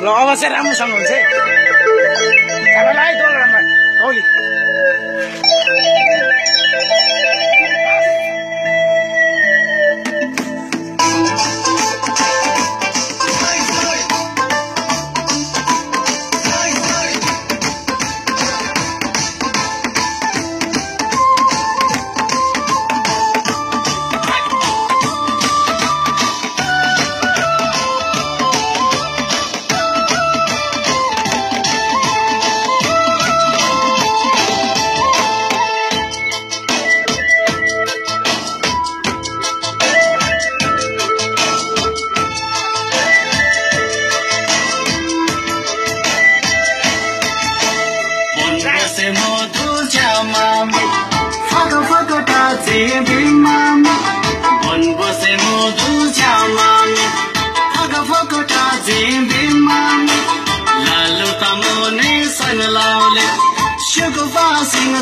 अब चाहिँ राम्रोसँग हुन्छ है हामीलाई दोकानमा औली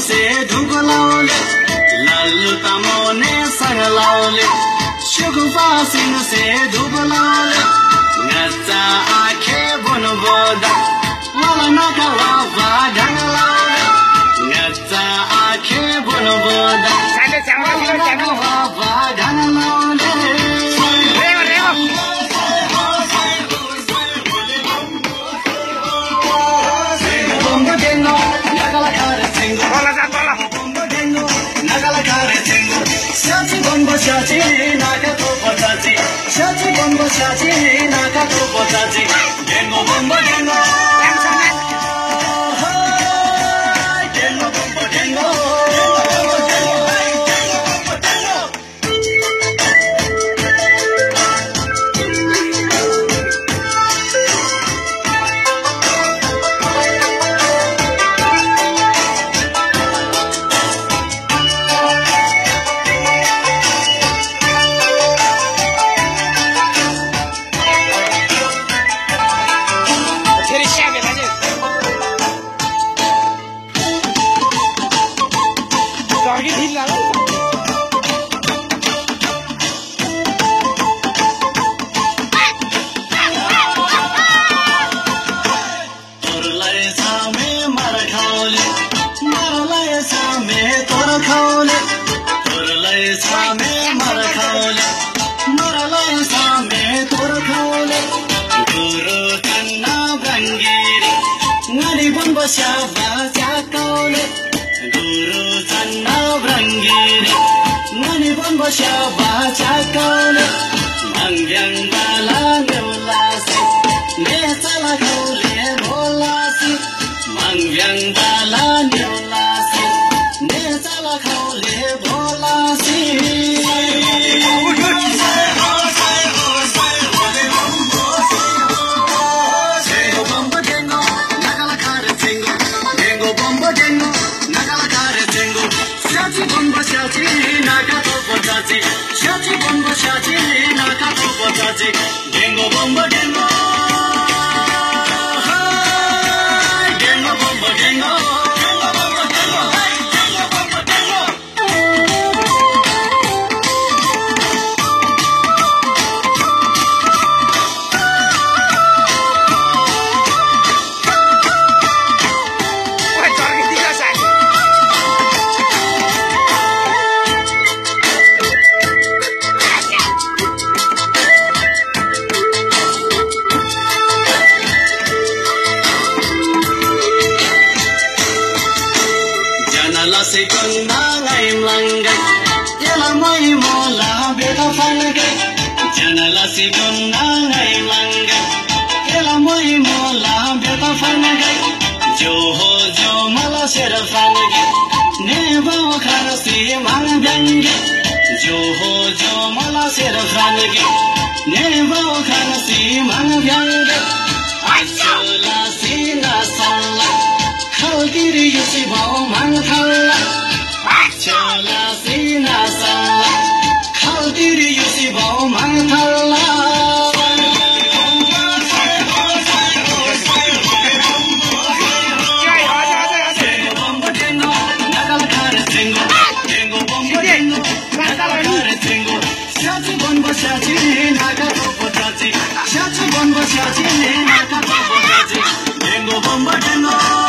से ढुकलाउले लालु तमोने संगलाउले शुगुफा सिंह से ढुकलाउले नचा आखे बनबोदा लाला नकाला बाढलाउले नचा आखे बनबोदा साले चामल बाढलाउले Shachi naka to potaji, shachi bombo shachi naka to potaji, dengo bombo dengo, dengo bombo dengo. Dengo bombo dengo, dengo bombo dengo, dengo bombo dengo, dengo bombo dengo. Se konna ngai mlangai yala mai mola beta fangai janala se konna ngai mlangai yala mai mola beta fangai jo ho jo mala sera fangai ne ba khana se mang dangi jo ho jo mala sera fangai ne ba khana se mang dangi achola sina sala khalgiri yusi bao mang thalla achola sina sala khalgiri yusi bao mang thalla Shachi bonbo shachi naka to potachi, shachi bonbo shachi naka to potachi. bambadano